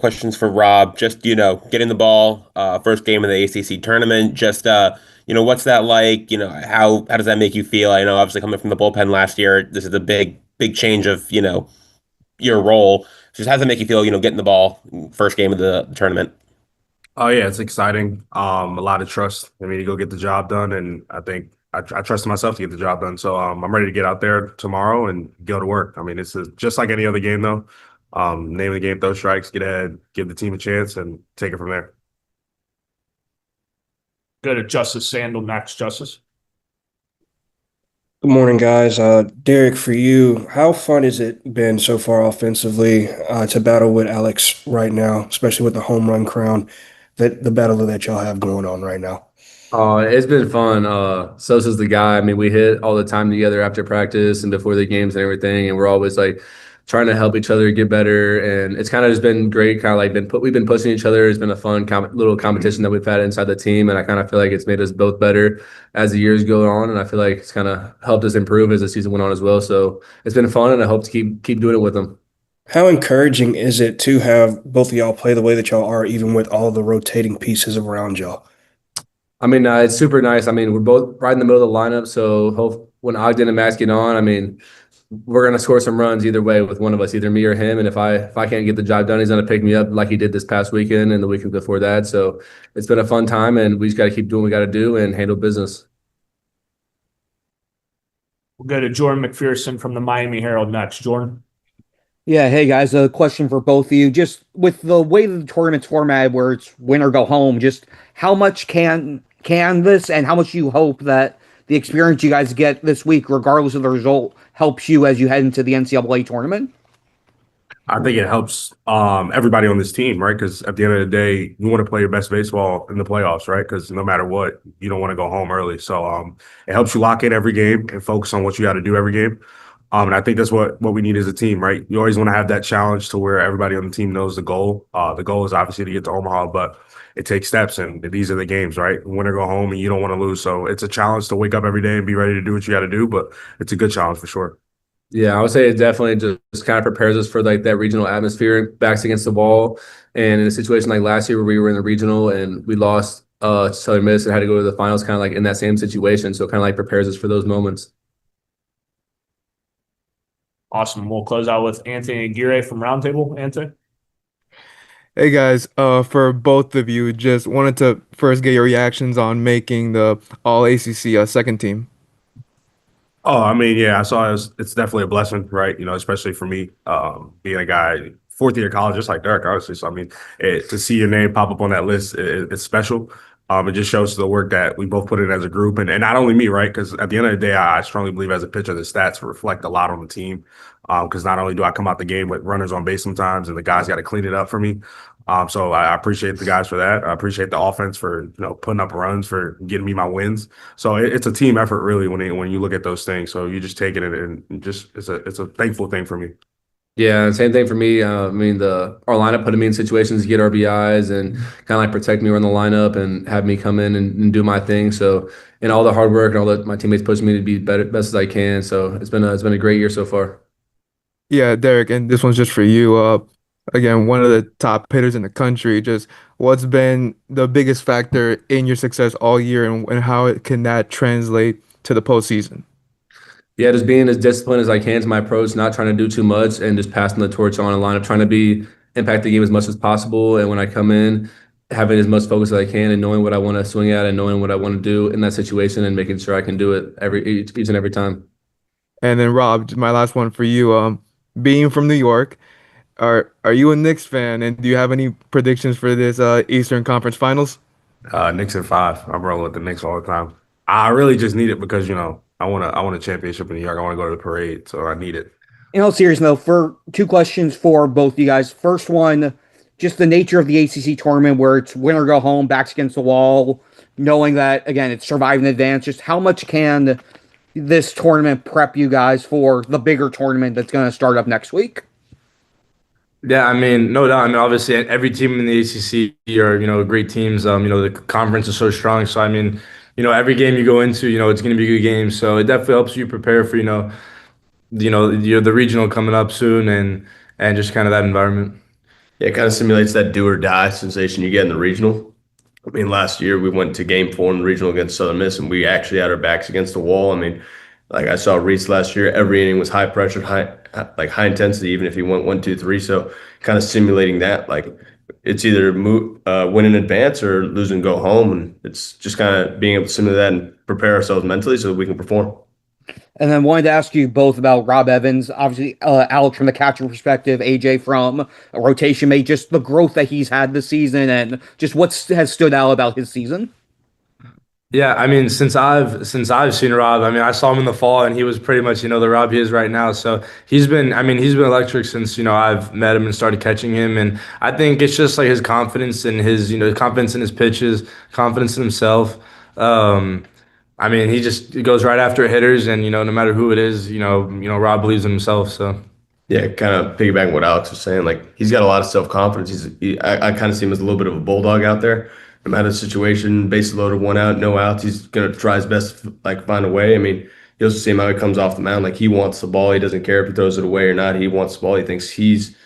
questions for Rob. Just, getting the ball, first game of the ACC tournament. Just, what's that like? How does that make you feel? I know obviously coming from the bullpen last year, this is a big change of, your role. Just how does it make you feel, getting the ball first game of the tournament? Oh yeah, it's exciting. A lot of trust. I mean, to go get the job done, and I think I trust myself to get the job done. So I'm ready to get out there tomorrow and go to work. I mean, just like any other game, though. Name of the game, throw strikes, get ahead, give the team a chance, and take it from there. Go to Justice Sandal next, Justice. Good morning, guys. Derek, for you, how fun has it been so far offensively to battle with Alex right now, especially with the home run crown, that the battle that y'all have going on right now? It's been fun. Sosa's the guy. I mean, we hit all the time together after practice and before the games and everything, and we're always like trying to help each other get better. And it's kind of just been great. Kind of like we've been pushing each other. It's been a fun little competition that we've had inside the team, and I kind of feel like it's made us both better as the years go on. And I feel like it's kind of helped us improve as the season went on as well. So it's been fun, and I hope to keep doing it with them. How encouraging is it to have both of y'all play the way that y'all are, even with all the rotating pieces around y'all? I mean, it's super nice. I mean, we're both right in the middle of the lineup, so hope when Ogden and Max get on, I mean, we're gonna score some runs either way with one of us, either me or him. And if I can't get the job done, he's gonna pick me up like he did this past weekend and the weekend before that. So it's been a fun time, and we just got to keep doing what we got to do and handle business. We'll go to Jordan McPherson from the Miami Herald next. Jordan. Yeah, hey guys, a question for both of you. Just with the way the tournament's formatted where it's win or go home, just how much can this and how much you hope that the experience you guys get this week, regardless of the result, helps you as you head into the NCAA tournament? I think it helps everybody on this team, right? Because at the end of the day, you want to play your best baseball in the playoffs, right? Because no matter what, you don't want to go home early. So it helps you lock in every game and focus on what you got to do every game. And I think that's what we need as a team, right? You always want to have that challenge to where everybody on the team knows the goal. The goal is obviously to get to Omaha, but it takes steps, and these are the games, right? Win or go home, and you don't want to lose. So it's a challenge to wake up every day and be ready to do what you got to do, but it's a good challenge for sure. Yeah, I would say it definitely just kind of prepares us for like that regional atmosphere, backs against the wall. And in a situation like last year where we were in the regional and we lost to Southern Miss and had to go to the finals, kind of like in that same situation. So it kind of like prepares us for those moments. Awesome. We'll close out with Anthony Aguirre from Roundtable. Anthony. Hey guys, for both of you, just wanted to first get your reactions on making the All ACC second team. Oh, I mean, yeah, I saw it's definitely a blessing, right? Especially for me, being a guy, fourth year of college, just like Derek, honestly. So, I mean, to see your name pop up on that list, it's special. It just shows the work that we both put in as a group. And not only me, right? Because at the end of the day, I strongly believe as a pitcher, the stats reflect a lot on the team. Because not only do I come out the game with runners on base sometimes, and the guys got to clean it up for me. So I appreciate the guys for that. I appreciate the offense for putting up runs, for getting me my wins. So it's a team effort really when you look at those things. So you just take it and just it's a thankful thing for me. Yeah, same thing for me. I mean, our lineup putting me in situations to get RBIs and kind of like protect me around the lineup and have me come in and do my thing. So, and all the hard work and all that my teammates pushing me to be best as I can. So it's been a great year so far. Yeah, Derek, and this one's just for you. Again, one of the top hitters in the country. Just what's been the biggest factor in your success all year, and how can that translate to the postseason? Yeah, just being as disciplined as I can to my approach, not trying to do too much and just passing the torch on a line of trying to impact the game as much as possible. And when I come in, having as much focus as I can and knowing what I want to swing at and knowing what I want to do in that situation and making sure I can do it each and every time. And then Rob, my last one for you. Being from New York, are you a Knicks fan, and do you have any predictions for this Eastern Conference Finals? Knicks in five. I'm rolling with the Knicks all the time. I really just need it because I want a championship in New York. I want to go to the parade, so I need it. In all seriousness, though, for two questions for both you guys. First one, just the nature of the ACC tournament where it's win or go home, backs against the wall, knowing that, again, it's survive in advance. Just how much can this tournament prep you guys for the bigger tournament that's going to start up next week? Yeah, I mean, no doubt. I mean, obviously, every team in the ACC are, great teams. The conference is so strong. So, I mean, every game you go into, it's going to be a good game. So it definitely helps you prepare for, you're the regional coming up soon and just kind of that environment. Yeah, it kind of simulates that do or die sensation you get in the regional. I mean, last year we went to game 4 in the regional against Southern Miss, and we actually had our backs against the wall. I mean, like I saw Reese last year, every inning was high pressure, high intensity, even if he went 1, 2, 3. So kind of simulating that, like it's either win in advance or lose and go home, and it's just kind of being able to simulate that and prepare ourselves mentally so that we can perform. And then wanted to ask you both about Rob Evans. Obviously, Alex from the catcher perspective, AJ from a rotation mate, just the growth that he's had this season and just what has stood out about his season. Yeah, I mean, since I've seen Rob, I mean, I saw him in the fall, and he was pretty much the Rob he is right now. So he's been electric since I've met him and started catching him, and I think it's just like his confidence and his confidence in his pitches, confidence in himself. I mean, he goes right after hitters, and no matter who it is, Rob believes in himself. So. Yeah, kind of piggybacking what Alex was saying, like he's got a lot of self confidence. I kind of see him as a little bit of a bulldog out there. No matter the situation, bases loaded, 1 out, no outs, he's gonna try his best to like find a way. I mean, you also see him how he comes off the mound. Like he wants the ball. He doesn't care if he throws it away or not. He wants the ball. He thinks he's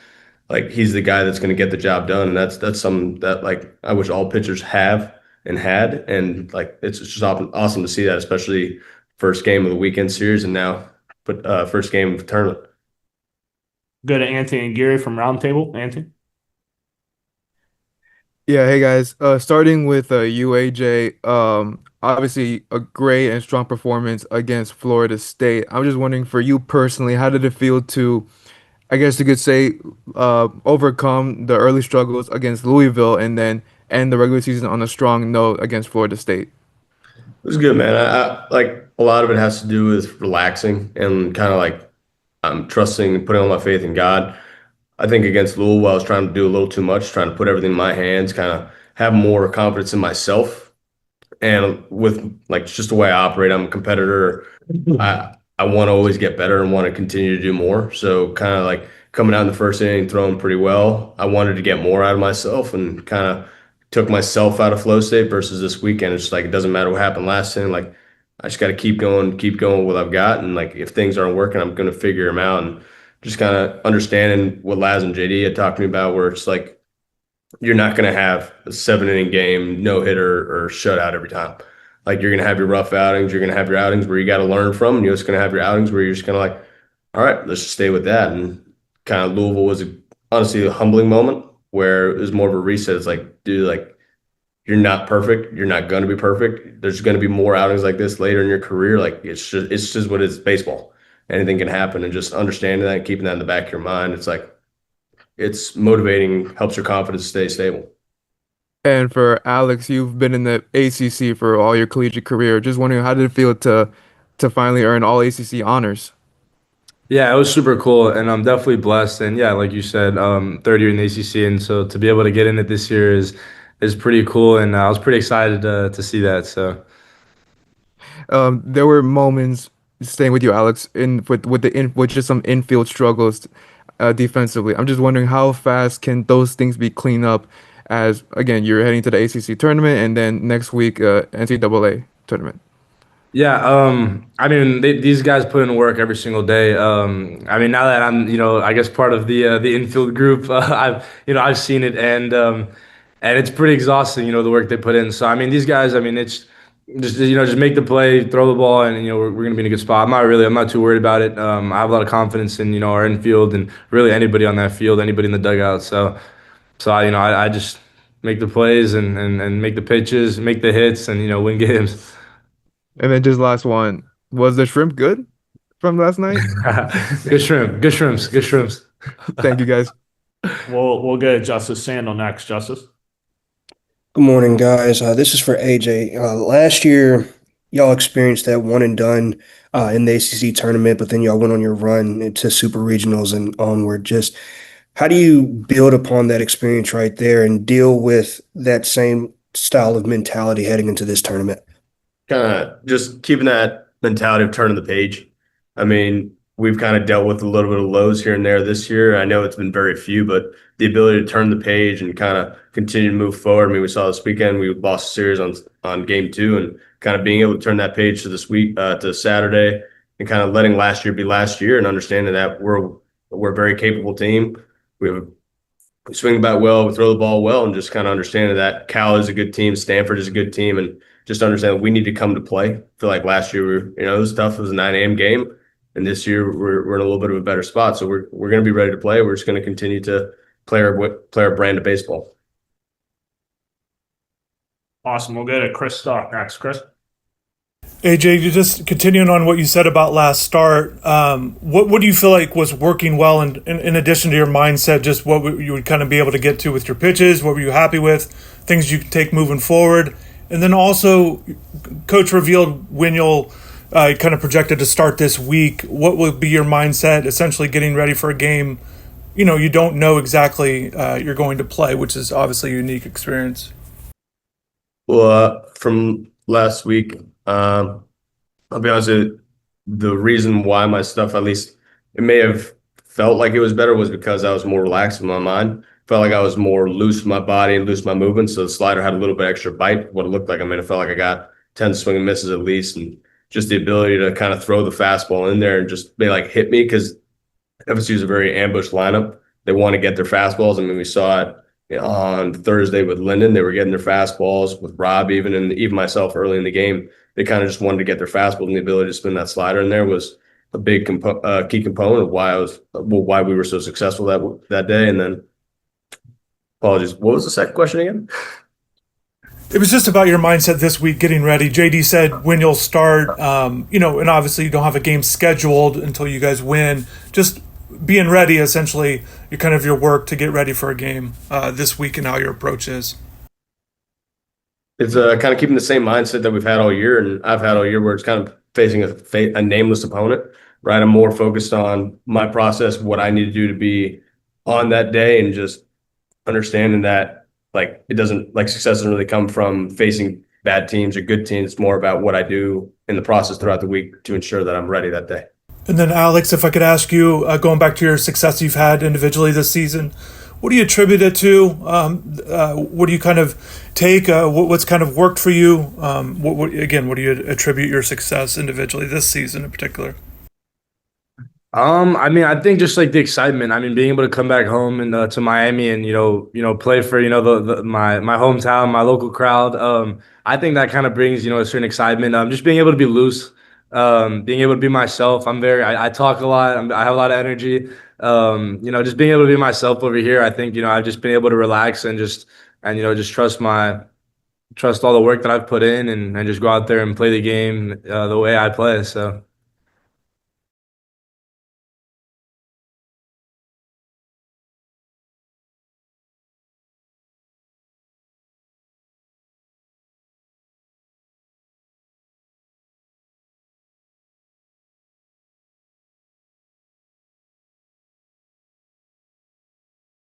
the guy that's gonna get the job done. And that's something that like I wish all pitchers have and had. And like it's just awesome to see that, especially first game of the weekend series and now, but first game of the tournament. Go to Anthony and Gary from Roundtable. Anthony. Yeah, hey guys. Starting with UAJ, obviously a great and strong performance against Florida State. I'm just wondering for you personally, how did it feel to, I guess you could say, overcome the early struggles against Louisville and then end the regular season on a strong note against Florida State? It was good, man. I like a lot of it has to do with relaxing and kind of like I'm trusting and putting all my faith in God. I think against Louisville, I was trying to do a little too much, trying to put everything in my hands, kind of have more confidence in myself. And with like just the way I operate, I'm a competitor. I want to always get better and want to continue to do more. So kind of like coming out in the first inning, throwing pretty well. I wanted to get more out of myself and kind of took myself out of flow state versus this weekend. It's just like it doesn't matter what happened last inning. Like I just got to keep going with what I've got. And like if things aren't working, I'm going to figure them out. And just kind of understanding what Laz and JD had talked to me about, where it's like you're not going to have a 7 inning game, no hitter or shutout every time. Like you're going to have your rough outings. You're going to have your outings where you got to learn from, and you're just going to have your outings where you're just going to like, all right, let's just stay with that. And kind of Louisville was honestly a humbling moment where it was more of a reset. It's like, dude, like you're not perfect. You're not going to be perfect. There's going to be more outings like this later in your career. Like it's just what it's baseball. Anything can happen, and just understanding that and keeping that in the back of your mind. It's like it's motivating, helps your confidence stay stable. And for Alex, you've been in the ACC for all your collegiate career. Just wondering how did it feel to finally earn all ACC honors? Yeah, it was super cool, and I'm definitely blessed. And yeah, like you said, third year in the ACC, and so to be able to get in it this year is pretty cool, and I was pretty excited to see that. So There were moments staying with you, Alex, in with just some infield struggles defensively. I'm just wondering how fast can those things be cleaned up as again you're heading to the ACC tournament and then next week NCAA tournament. yeah, I mean these guys put in work every single day. I mean now that I'm I guess part of the infield group, I've seen it, and it's pretty exhausting, the work they put in. So I mean these guys, I mean it's just make the play, throw the ball, and we're gonna be in a good spot. I'm not too worried about it. I have a lot of confidence in our infield and really anybody on that field, anybody in the dugout. So I just make the plays and make the pitches, make the hits, and win games. And then just last one, was the shrimp good from last night? Good shrimp, good shrimps, good shrimps. Thank you guys. We'll go to Justice Sandal next. Justice. Good morning, guys. This is for AJ. Last year, y'all experienced that one and done in the ACC tournament, but then y'all went on your run into super regionals and onward. Just how do you build upon that experience right there and deal with that same style of mentality heading into this tournament? Kind of just keeping that mentality of turning the page. I mean, we've kind of dealt with a little bit of lows here and there this year. I know it's been very few, but the ability to turn the page and kind of continue to move forward. I mean, we saw this weekend we lost a series on game 2, and kind of being able to turn that page to this week to Saturday, and kind of letting last year be last year, and understanding that we're a very capable team. We have we swing the bat well, we throw the ball well, and just kind of understanding that Cal is a good team, Stanford is a good team, and just understand we need to come to play. I feel like last year it was tough. It was a 9 a.m. game, and this year we're in a little bit of a better spot. So we're going to be ready to play. We're just going to continue to play our brand of baseball. Awesome. We'll go to Chris Stock next. Chris. AJ, you just continuing on what you said about last start. What do you feel like was working well, and in addition to your mindset, just what you would kind of be able to get to with your pitches? What were you happy with? Things you could take moving forward, and then also, Coach revealed when you'll kind of projected to start this week. What will be your mindset? Essentially, getting ready for a game. You don't know exactly you're going to play, which is obviously a unique experience. Well, from last week, I'll be honest with you, the reason why my stuff, at least it may have felt like it was better, was because I was more relaxed in my mind. Felt like I was more loose in my body and loose in my movement. So the slider had a little bit extra bite, what it looked like. I mean, it felt like I got 10 swing and misses at least. And just the ability to kind of throw the fastball in there and just be like hit me, because FSU is a very ambush lineup. They want to get their fastballs. I mean, we saw it on Thursday with Linden. They were getting their fastballs with Rob, and even myself early in the game. They kind of just wanted to get their fastball, and the ability to spin that slider in there was a big key component of why we were so successful that day. And then, apologies, what was the second question again? It was just about your mindset this week, getting ready. JD said when you'll start, and obviously you don't have a game scheduled until you guys win. Just being ready, essentially, your work to get ready for a game this week, and how your approach is. It's kind of keeping the same mindset that we've had all year, and I've had all year, where it's kind of facing a nameless opponent, right? I'm more focused on my process, what I need to do to be on that day, and just understanding that success doesn't really come from facing bad teams or good teams. It's more about what I do in the process throughout the week to ensure that I'm ready that day. And then, Alex, if I could ask you, going back to your success you've had individually this season, what do you attribute it to? What do you kind of take? What's kind of worked for you? What do you attribute your success individually this season in particular? I mean, I think just like the excitement. I mean, being able to come back home and to Miami and play for my hometown, my local crowd. I think that kind of brings a certain excitement. Just being able to be loose, being able to be myself. I talk a lot. I have a lot of energy. Just being able to be myself over here. I think I've just been able to relax and just trust all the work that I've put in and just go out there and play the game the way I play. So.